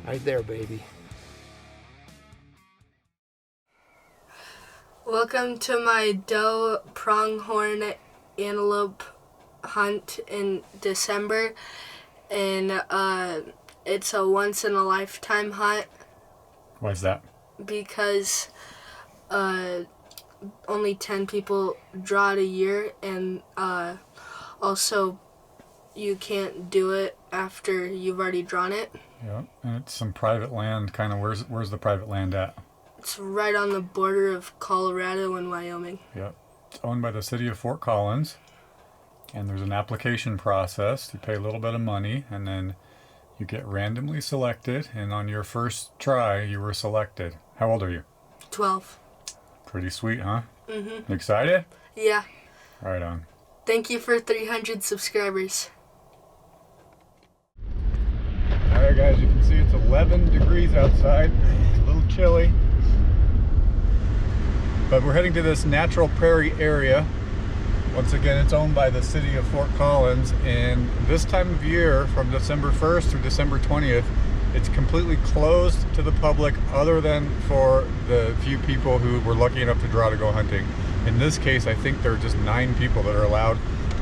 Right there, baby. Welcome to my doe pronghorn antelope hunt in December, and it's a once-in-a-lifetime hunt. Why is that? Because only 10 people draw it a year, and also you can't do it after you've already drawn it. Yeah, and it's some private land, kind of. Where's the private land at? It's right on the border of Colorado and Wyoming. Yep. It's owned by the city of Fort Collins, and there's an application process. You pay a little bit of money, and then you get randomly selected, and on your first try, you were selected. How old are you? 12. Pretty sweet, huh? Mm-hmm. Excited? Yeah. Right on. Thank you for 300 subscribers. Alright guys, you can see it's 11 degrees outside. It's a little chilly. But we're heading to this natural prairie area. Once again, it's owned by the city of Fort Collins, and this time of year, from December 1st through December 20th, it's completely closed to the public other than for the few people who were lucky enough to draw to go hunting. In this case, I think there are just 9 people that are allowed.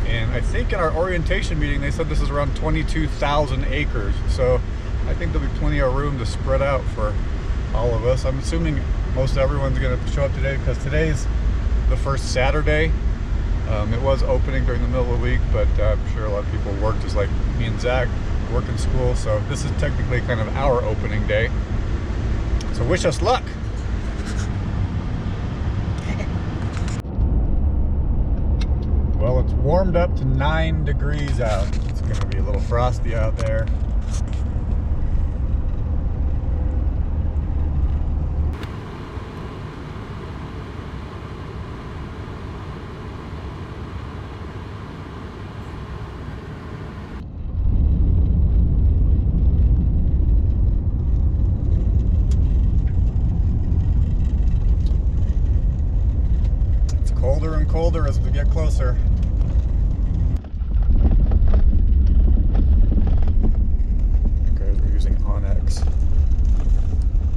And I think in our orientation meeting, they said this is around 22,000 acres. So I think there'll be plenty of room to spread out for all of us. I'm assuming most everyone's gonna show up today because today's the first Saturday. It was opening during the middle of the week, but I'm sure a lot of people work, just like me and Zach work in school. So this is technically kind of our opening day. So wish us luck. Well, it's warmed up to 9 degrees out. It's gonna be a little frosty out there. Colder and colder as we get closer. Guys, we're using Onyx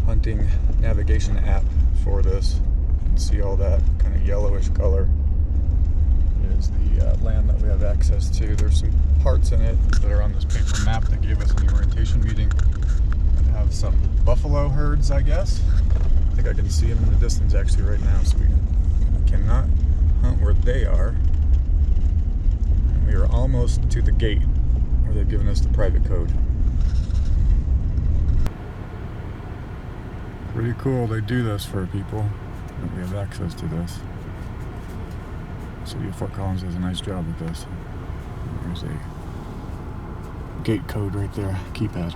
hunting navigation app for this. You can see all that kind of yellowish color is the land that we have access to. There's some parts in it that are on this paper map that gave us in the orientation meeting. We have some buffalo herds, I guess. I think I can see them in the distance actually right now, so we cannot hunt where they are. And we are almost to the gate where they've given us the private code. Pretty cool they do this for people that we have access to this. City of Fort Collins does a nice job with this. There's a gate code right there, keypad.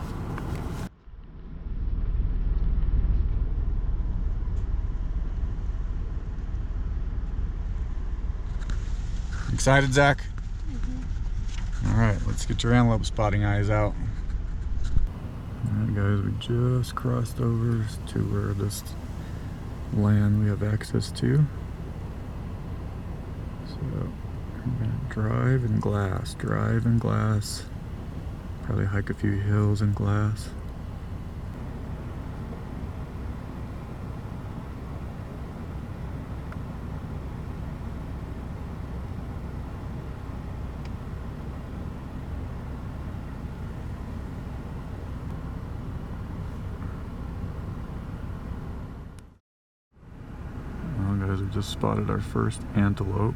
Excited, Zach? Mm-hmm. All right, let's get your antelope spotting eyes out. All right, guys, we just crossed over to where this land we have access to. So we're gonna drive and glass. Probably hike a few hills and glass. Guys, we just spotted our first antelope.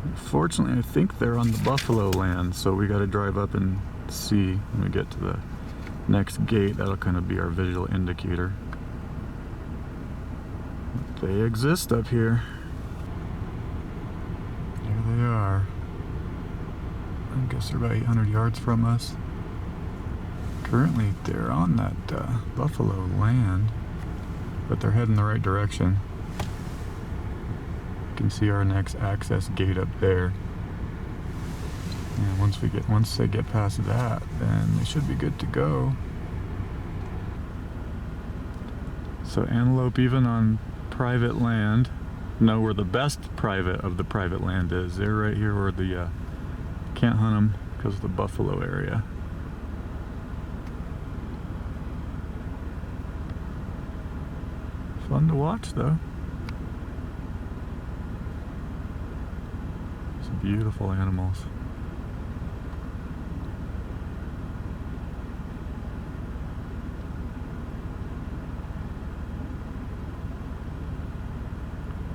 Unfortunately, I think they're on the buffalo land, so we got to drive up and see when we get to the next gate. That'll kind of be our visual indicator. They exist up here. There they are. I guess they're about 800 yards from us. Currently, they're on that buffalo land, but they're heading the right direction. You can see our next access gate up there, and once they get past that, then they should be good to go. So antelope, even on private land, know where the best private of the private land is. They're right here where the can't hunt them because of the buffalo area. Fun to watch though. Some beautiful animals.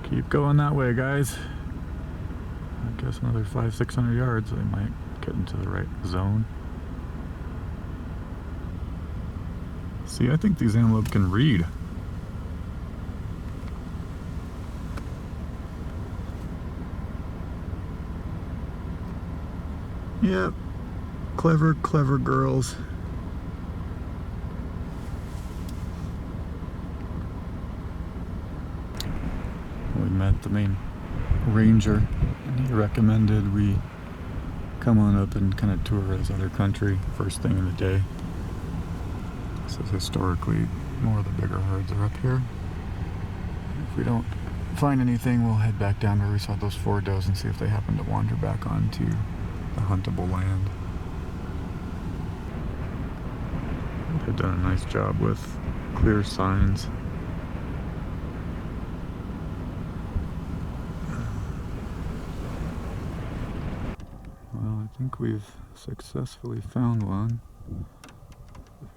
Keep going that way, guys. I guess another 500-600 yards, they might get into the right zone. See, I think these antelope can read. Yep, clever, clever girls. We met the main ranger, and he recommended we come on up and kind of tour his other country first thing in the day. Says historically more of the bigger herds are up here. If we don't find anything, we'll head back down where we saw those 4 does and see if they happen to wander back onto the huntable land. They've done a nice job with clear signs. Well, I think we've successfully found one.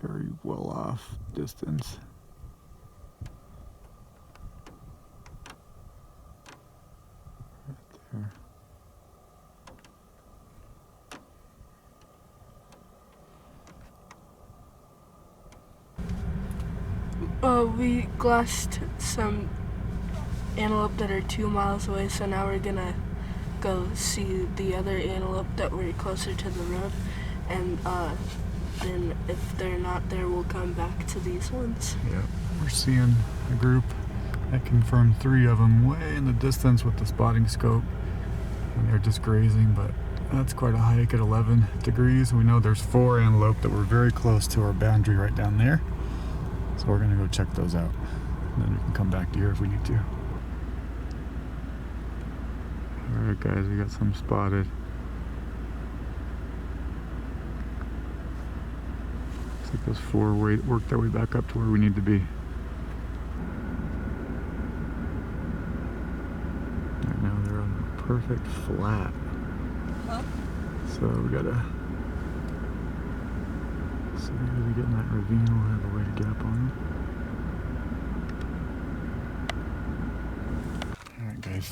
Very well off distance. Right there. We glassed some antelope that are 2 miles away, so now we're gonna go see the other antelope that were closer to the road, and then if they're not there, we'll come back to these ones. Yep, we're seeing a group. I confirmed 3 of them way in the distance with the spotting scope, and they're just grazing, but that's quite a hike at 11 degrees. We know there's 4 antelope that were very close to our boundary right down there, so we're gonna go check those out, and then we can come back to here if we need to. Alright guys, we got some spotted. Looks like those 4 worked their way back up to where we need to be. Right now they're on a perfect flat. Huh? So we gotta see as we get in that ravine, we'll have a way to get up on them. Alright guys.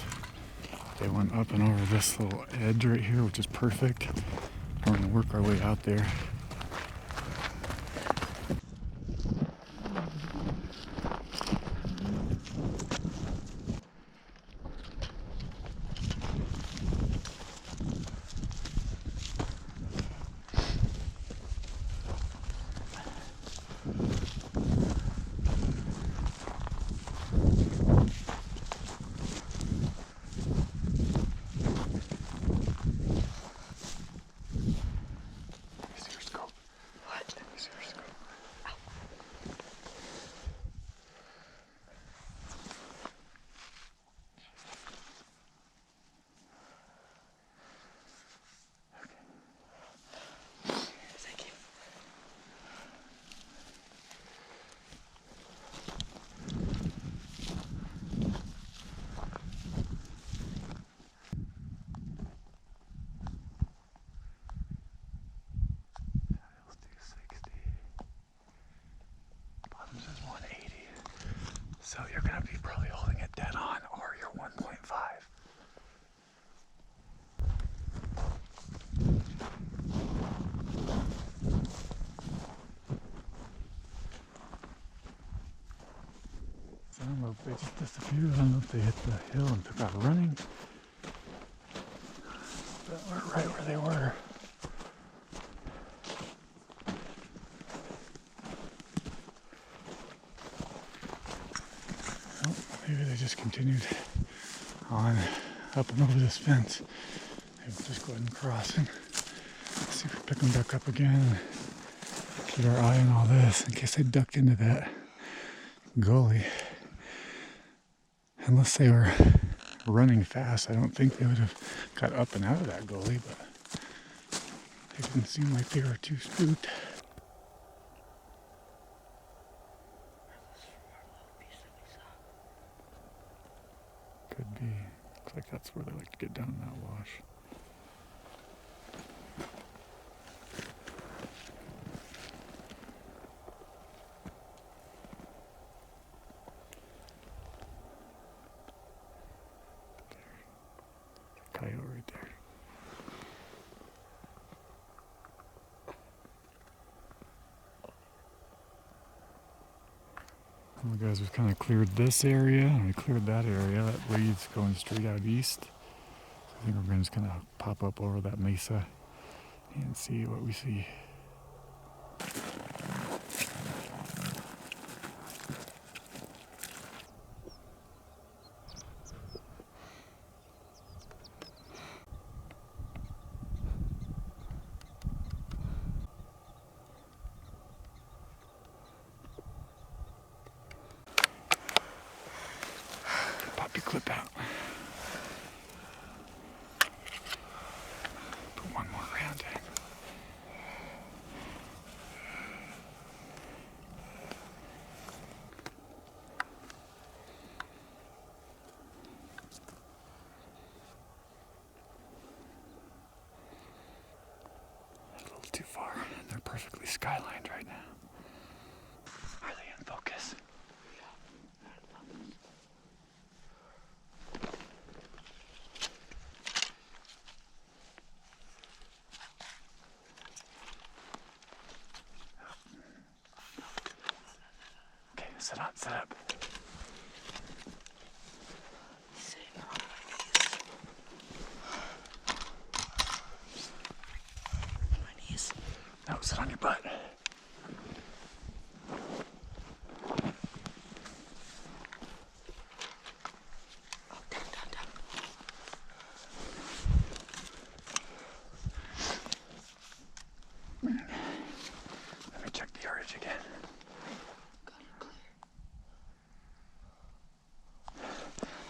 They went up and over this little edge right here, which is perfect. We're going to work our way out there. So you're going to be probably holding it dead on, or you're 1.5. I don't know if they just disappeared. I don't know if they hit the hill and took off running. But we're right where they were. Maybe they just continued on up and over this fence. Maybe we'll just go ahead and cross and see if we pick them back up again. Keep our eye on all this in case they ducked into that gully. Unless they were running fast, I don't think they would have got up and out of that gully, but they didn't seem like they were too spooked. see. Looks like that's where they like to get down in that wash. Coyote right there. Well, guys, we've kind of cleared this area and we cleared that area. That leads going straight out east. So I think we're just gonna pop up over that mesa and see what we see. Pop your clip out. Put one more round in. A little too far. They're perfectly skylined right now. Are they in focus? Okay, sit up. No, sit on your butt. Let me check the yardage again.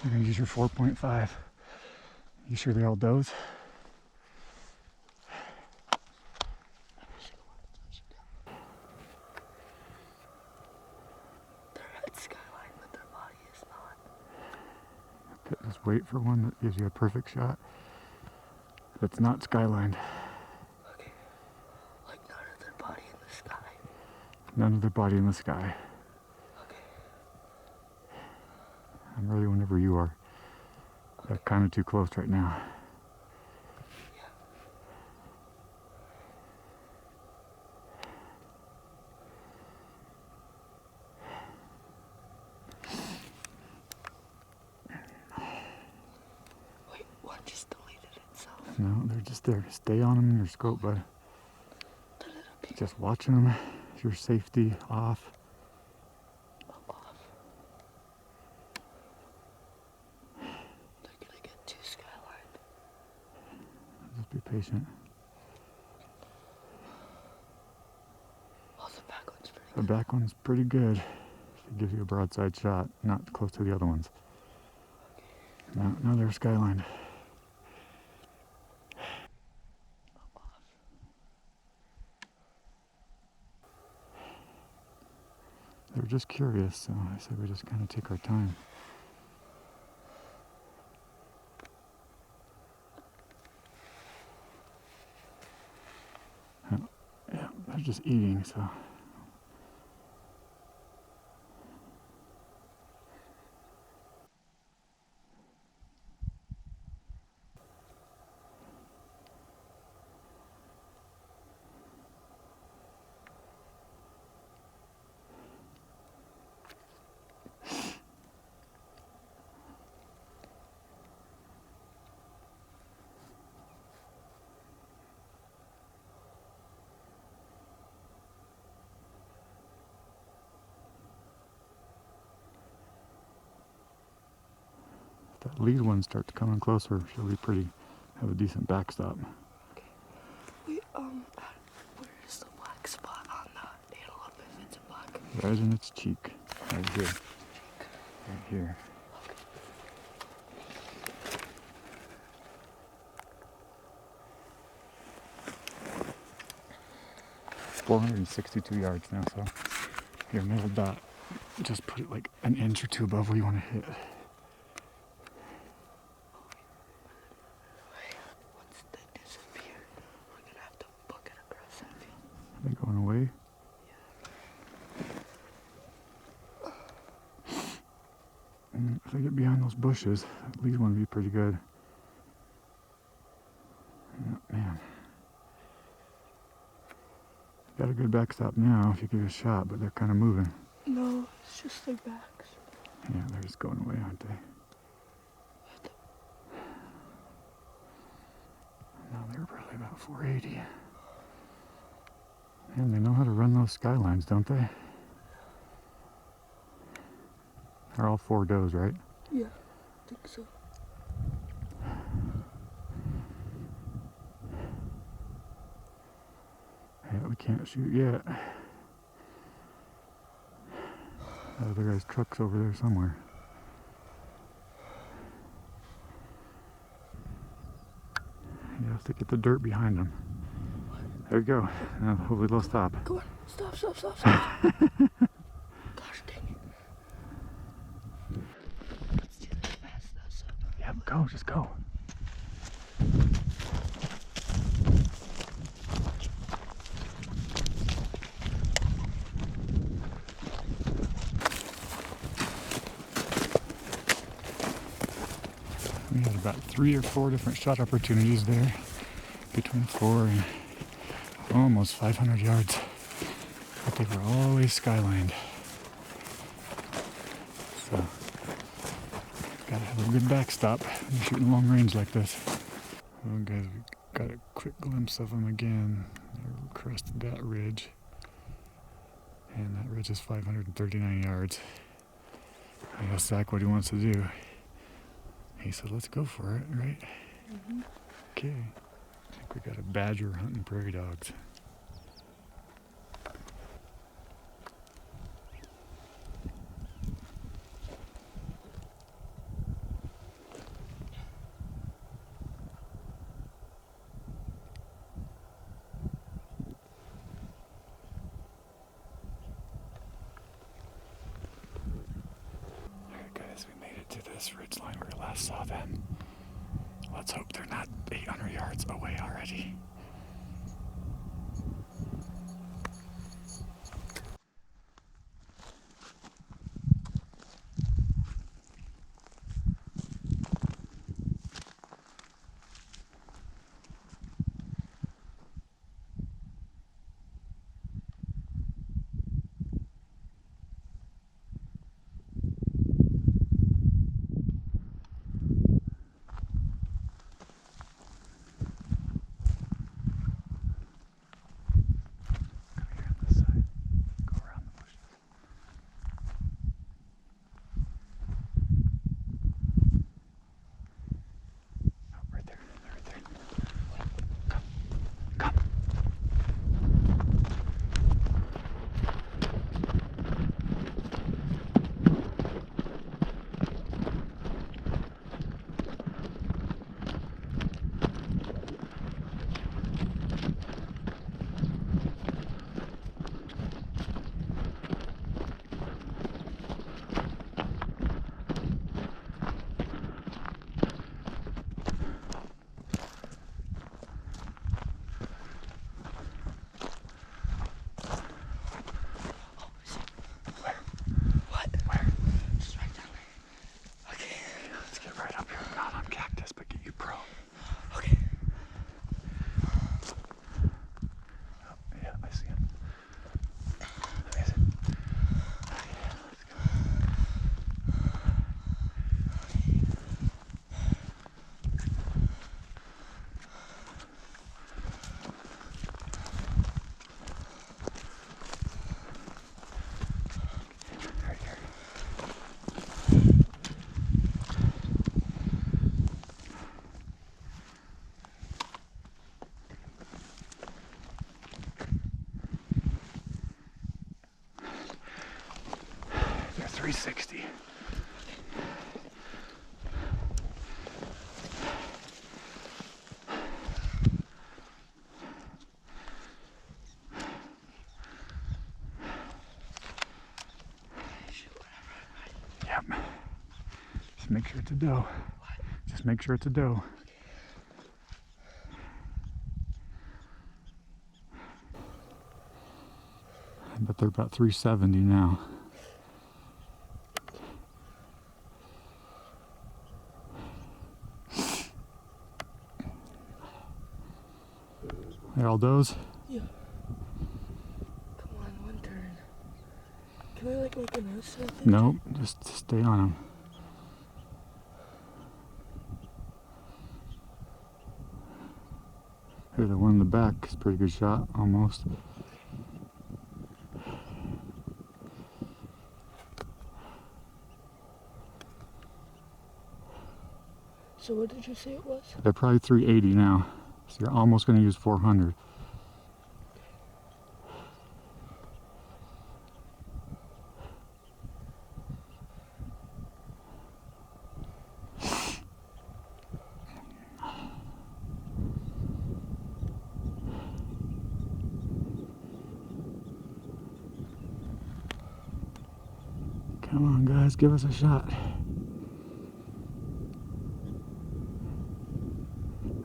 You're gonna use your 4.5. You sure they all doze? Okay, just wait for one that gives you a perfect shot. That's not skylined. Okay. Like none of their body in the sky. None of their body in the sky. Okay. I'm ready whenever you are. They're kind of too close right now. Wait, one just deleted itself. No, they're just there. Stay on them in your scope, bud. The little people. Just watching them. Your safety off. Off. They're gonna get too skylined. Just be patient. Oh, the back one's pretty The good. back one's pretty good. It gives you a broadside shot, not close to the other ones. Okay. No, they're skylined. They're just curious, so I said we just kind of take our time. Yeah, they're just eating, so. That lead one starts coming closer, she'll be pretty, have a decent backstop. Okay. Wait, where's the black spot on the antelope if it's a buck? Right in its cheek, right here. Right here. Okay. 462 yards now, so your middle dot, just put it like an inch or two above where you want to hit. bushes. These want to be pretty good. Oh, man. Got a good backstop now if you give it a shot, but they're kind of moving. No, it's just their backs. Yeah, they're just going away, aren't they? No, they're probably about 480. And they know how to run those skylines, don't they? They're all 4 does, right? Yeah, I think so. Yeah, we can't shoot yet. That other guy's truck's over there somewhere. You have to get the dirt behind them. There you go. Now hopefully they'll stop. Go on. Stop. Gosh dang it. Let's do this fast though, so. Yep, go, just go. We had about 3 or 4 different shot opportunities there, between 4 and almost 500 yards, but they were always skylined. So, gotta have a good backstop when you're shooting long range like this. Well, guys, we got a quick glimpse of them again. They crested that ridge, and that ridge is 539 yards. I asked Zach what he wants to do. He said, let's go for it, right? Mm-hmm. Okay. I think we got a badger hunting prairie dogs. Alright guys, we made it to this ridge line where we last saw them. Let's hope they're not 800 yards away already. They're 360. Yep. Just make sure it's a doe. Just make sure it's a doe. But they're about 370 now. They're all those? Yeah. Come on, one turn. Can we like make a nose or something? Nope, just stay on them. Here, the one in the back is a pretty good shot, almost. So what did you say it was? They're probably 380 now, so you're almost going to use 400. Come on, guys, give us a shot.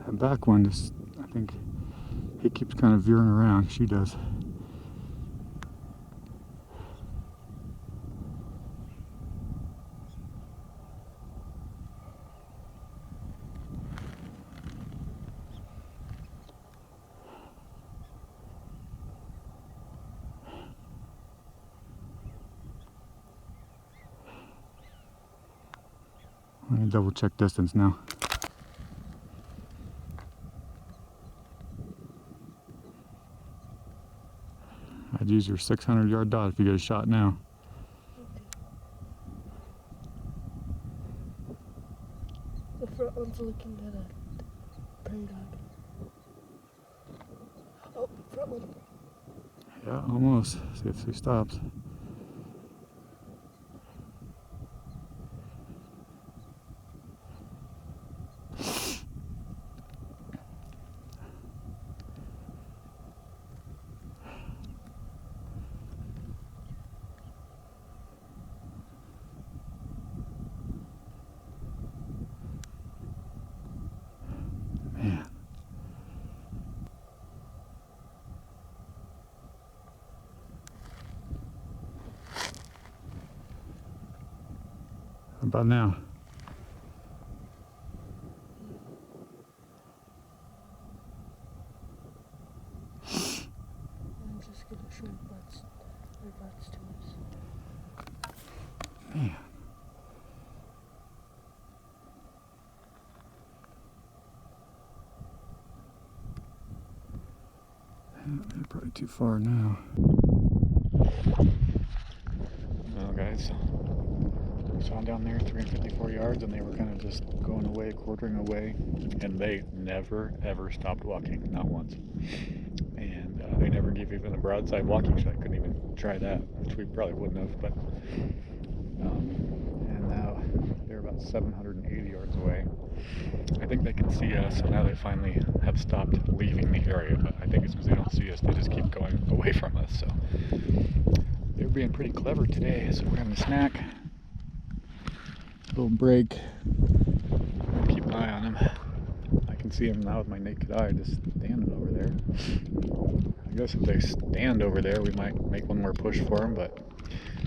That back one, just, I think he keeps kind of veering around. She does. Let me double check distance now. I'd use your 600-yard dot if you get a shot now. The front one's looking at a prairie dog. Oh, front one. Yeah, almost. See if she stops. Man. How about now? I'm just gonna show their butts to us. Man. They're probably too far now. Well, guys, we saw them down there 354 yards, and they were kind of just going away, quartering away, and they never ever stopped walking, not once. And they never gave even a broadside walking shot. Couldn't even try that, which we probably wouldn't have. But and now they're about 780 yards away. I think they can see us, and now they finally have stopped leaving the area. But I think it's because they don't see us; they just keep going away from us. So they're being pretty clever today. So we're having a snack, a little break. I'll keep an eye on them. I can see them now with my naked eye, just standing over there. I guess if they stand over there, we might make one more push for them, but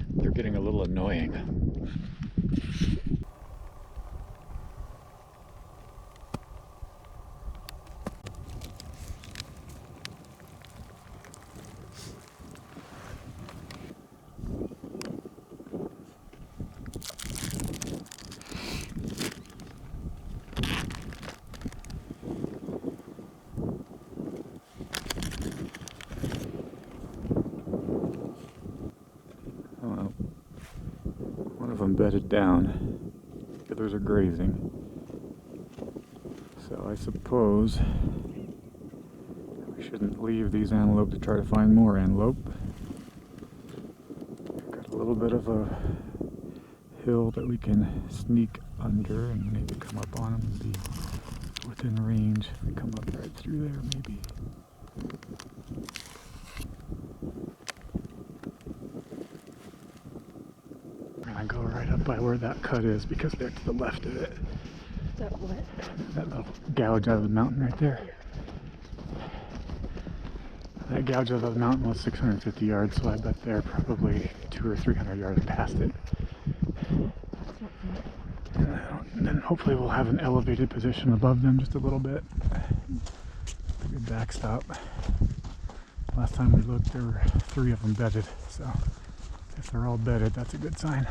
they're getting a little annoying. One of them bedded down. The others are grazing. So I suppose we shouldn't leave these antelope to try to find more antelope. Got a little bit of a hill that we can sneak under and maybe come up on them and be within range. If we come up right through there, maybe. I go right up by where that cut is because they're to the left of it. That what? That little gouge out of the mountain right there. That gouge out of the mountain was 650 yards, so I bet they're probably 200 or 300 yards past it. And then hopefully we'll have an elevated position above them just a little bit. Maybe a backstop. Last time we looked, there were 3 of them bedded, so if they're all bedded, that's a good sign.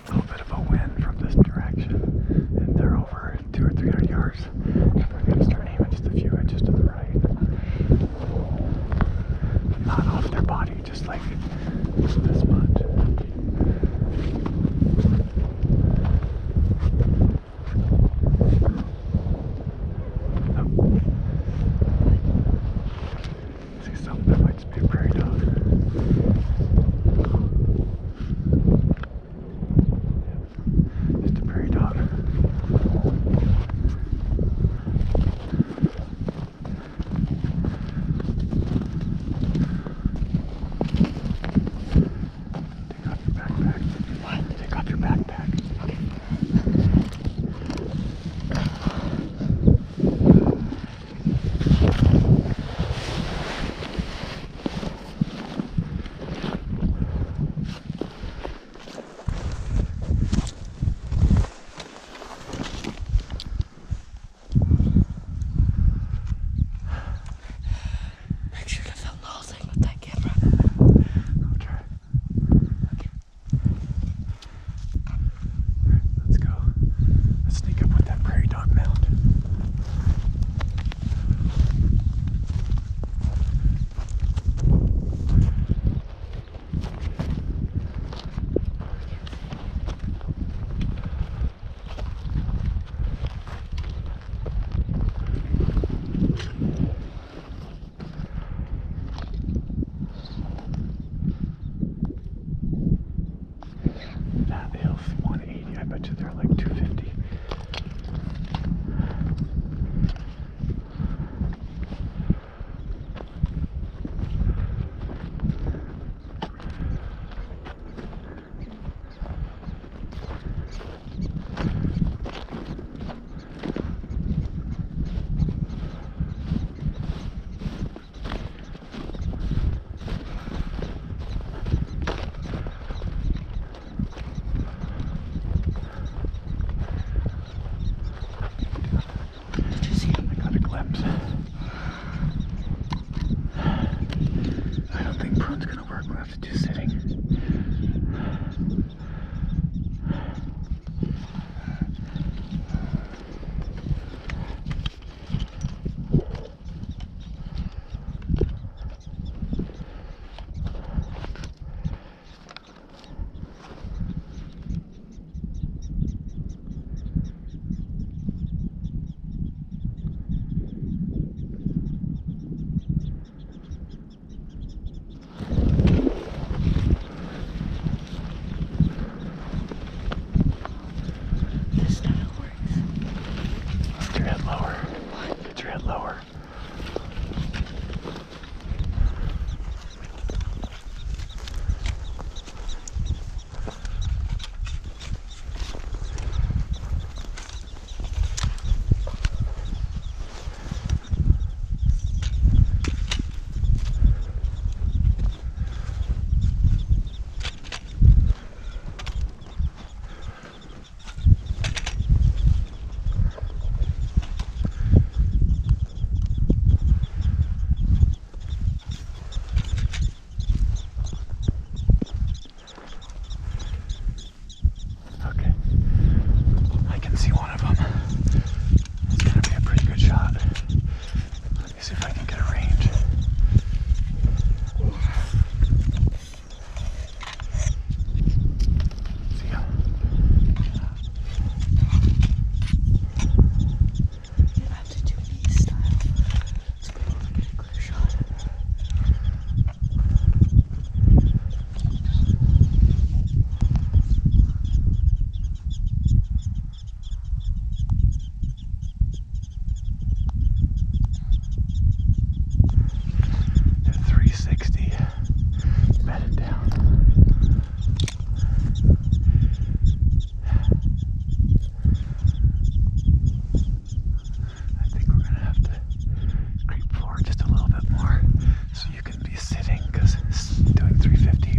A little bit of a wind from this direction, and they're over 200 or 300 yards. We're going to start aiming just a few inches to the right. Not off their body, just like this much.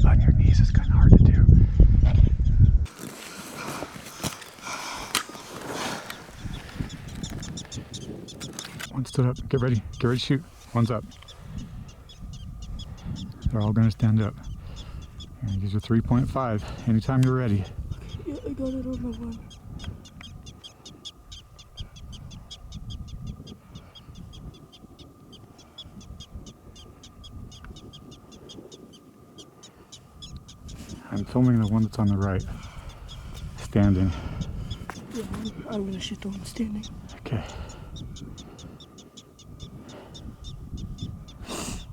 on your knees is kind of hard to do. stood up. Get ready to shoot. One's up. They're all gonna stand up. And these are 3.5. Anytime you're ready. Yeah, I got it on the one. I'm filming the one that's on the right. Standing. Yeah, I'm gonna shoot the one standing. Okay.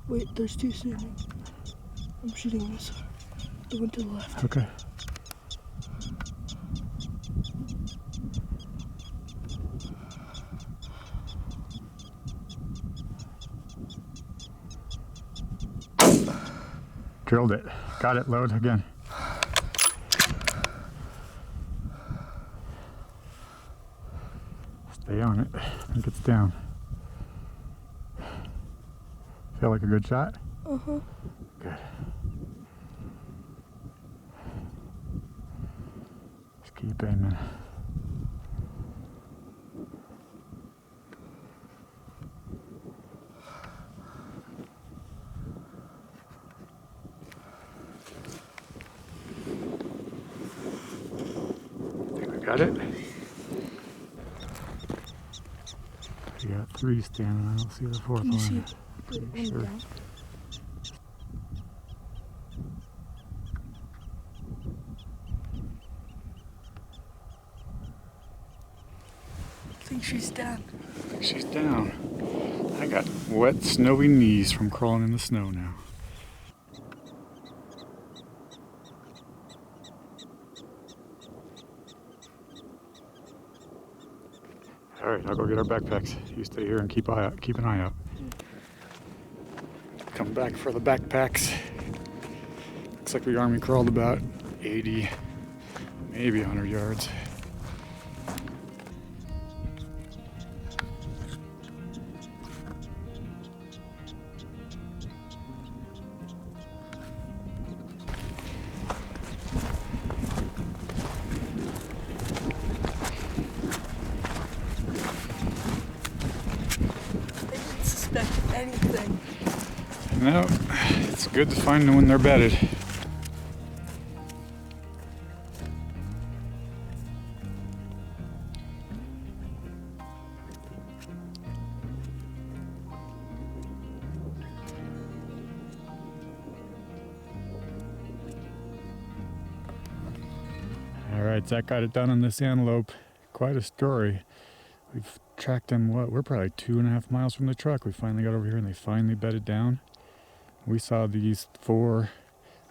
Wait, there's two standing. I'm shooting this. The one to the left. Okay. Drilled it. Got it. Load again. Stay on it. I think it's down. Feel like a good shot? Uh-huh. Good. Just keep aiming. Think we got it? We got 3 standing. I don't see the 4th Can you one. see the one Sure. down? I think she's down. I think she's down. I got wet, snowy knees from crawling in the snow now. All right, I'll go get our backpacks. You stay here and keep an eye out. Come back for the backpacks. Looks like we army crawled about 80, maybe 100 yards. Anything. No, it's good to find them when they're bedded. All right, Zach got it done on this antelope. Quite a story. We've tracked them, we're probably 2.5 miles from the truck. We finally got over here and they finally bedded down. We saw these 4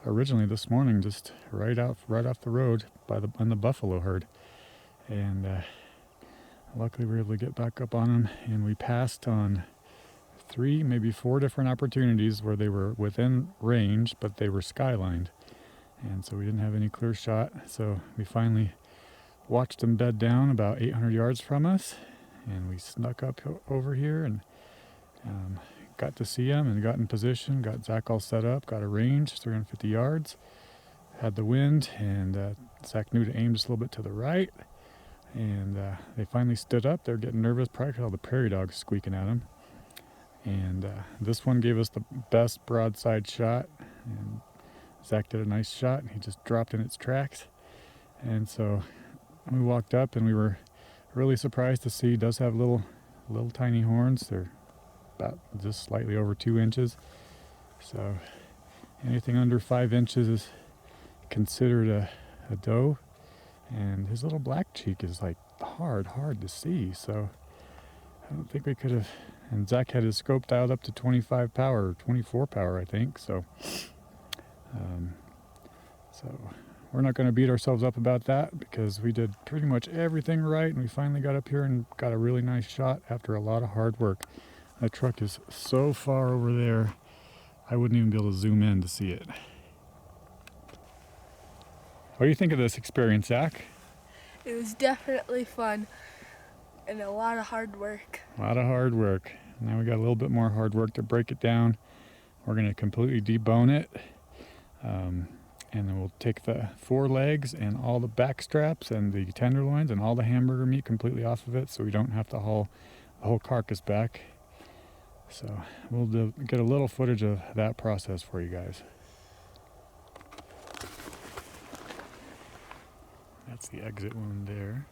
originally this morning, just right off the road on the buffalo herd. And luckily we were able to get back up on them, and we passed on 3, maybe 4 different opportunities where they were within range, but they were skylined. And so we didn't have any clear shot. So we finally watched them bed down about 800 yards from us, and we snuck up over here and got to see them and got in position, got Zach all set up, got a range, 350 yards, had the wind, and Zach knew to aim just a little bit to the right, and they finally stood up. They're getting nervous, probably because all the prairie dogs squeaking at them. And this one gave us the best broadside shot, and Zach did a nice shot, and he just dropped in its tracks. And so we walked up, and we were really surprised to see it does have little tiny horns. They're about just slightly over 2 inches. So anything under 5 inches is considered a doe. And his little black cheek is like hard to see. So I don't think we could have. And Zach had his scope dialed up to 25 power, or 24 power, I think. So we're not going to beat ourselves up about that, because we did pretty much everything right, and we finally got up here and got a really nice shot after a lot of hard work. That truck is so far over there, I wouldn't even be able to zoom in to see it. What do you think of this experience, Zach? It was definitely fun and a lot of hard work. A lot of hard work. Now we got a little bit more hard work to break it down. We're going to completely debone it. And then we'll take the 4 legs and all the back straps and the tenderloins and all the hamburger meat completely off of it, so we don't have to haul the whole carcass back. So we'll get a little footage of that process for you guys. That's the exit wound there.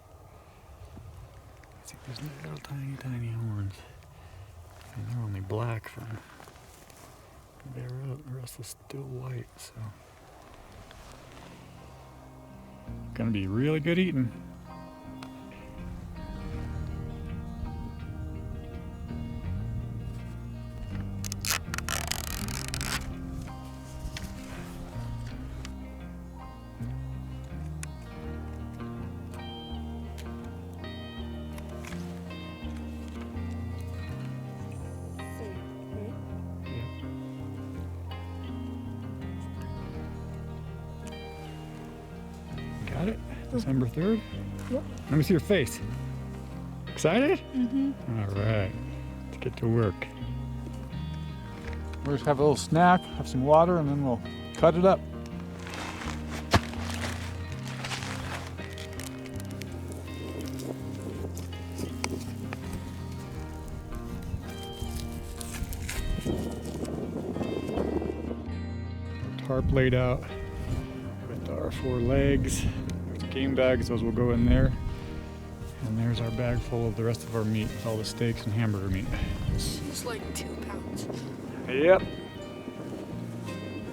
See, there's little tiny horns. And they're only black from there, or else they're still white, so. Gonna be really good eating. Got it? December 3rd? Yep. Let me see your face. Excited? Mm-hmm. All right, let's get to work. We'll just have a little snack, have some water, and then we'll cut it up. Tarp laid out with our 4 legs. There's game bags, those will go in there. And there's our bag full of the rest of our meat, with all the steaks and hamburger meat. It's like 2 pounds. Yep.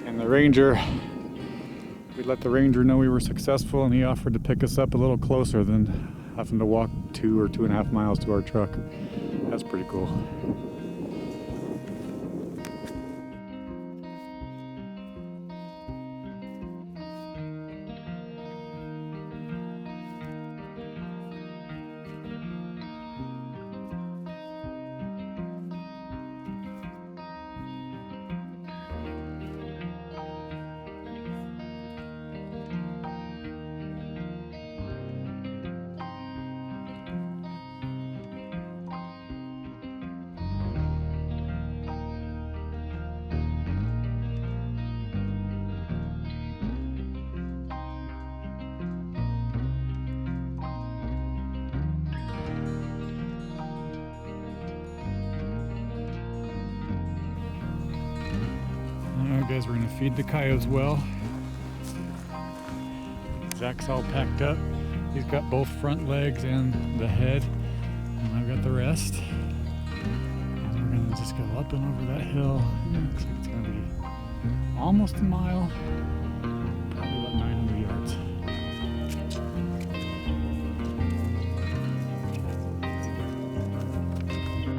And the ranger, we let the ranger know we were successful, and he offered to pick us up a little closer than having to walk 2 or 2.5 miles to our truck. That's pretty cool. Alright guys, we're gonna feed the coyotes well. Zach's all packed up. He's got both front legs and the head, and I've got the rest. And we're gonna just go up and over that hill. Looks like it's gonna be almost a mile, probably about 900 yards.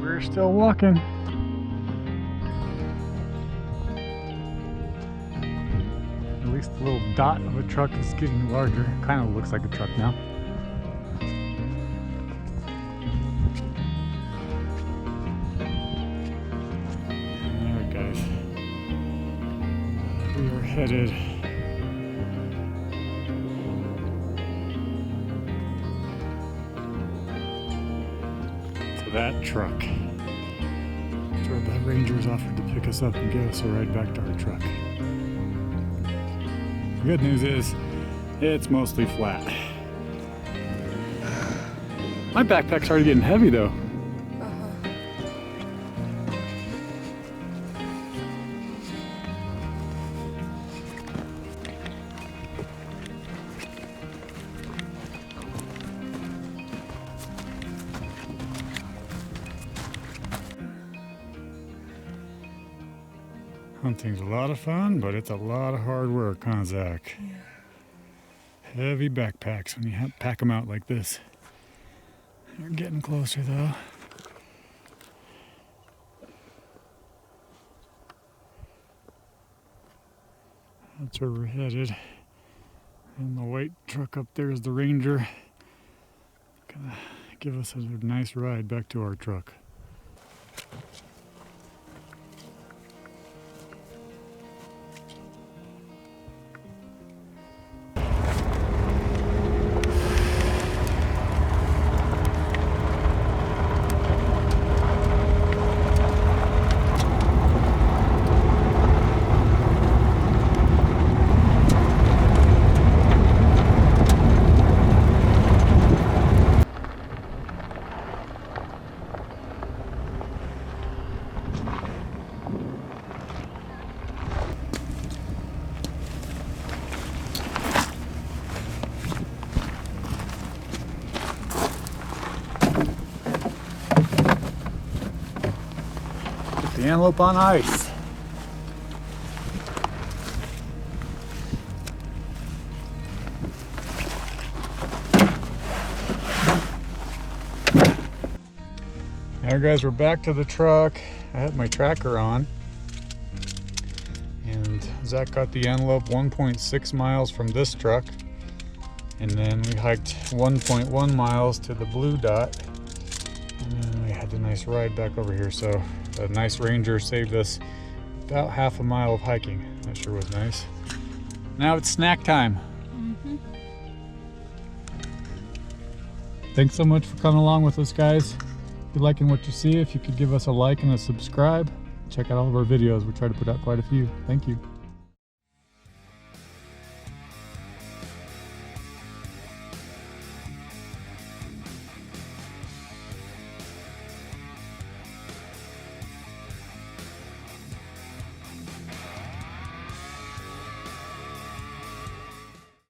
We're still walking. At least the little dot of a truck is getting larger. Kind of looks like a truck now. Alright guys, we are headed to that truck. That's where the rangers offered to pick us up and get us a ride back to our truck. The good news is, it's mostly flat. My backpack's already getting heavy though. Hunting's a lot of fun, but it's a lot of hard work, huh, Zach? Yeah. Heavy backpacks when you pack them out like this. You're getting closer though. That's where we're headed. And the white truck up there is the Ranger. Gonna give us a nice ride back to our truck. The antelope on ice. Now guys, we're back to the truck. I had my tracker on, and Zach got the antelope 1.6 miles from this truck, and then we hiked 1.1 miles to the blue dot, and then we had a nice ride back over here. So a nice ranger saved us about half a mile of hiking. That sure was nice. Now it's snack time. Thanks so much for coming along with us, guys. If you're liking what you see, if you could give us a like and a subscribe, check out all of our videos. We try to put out quite a few. Thank you.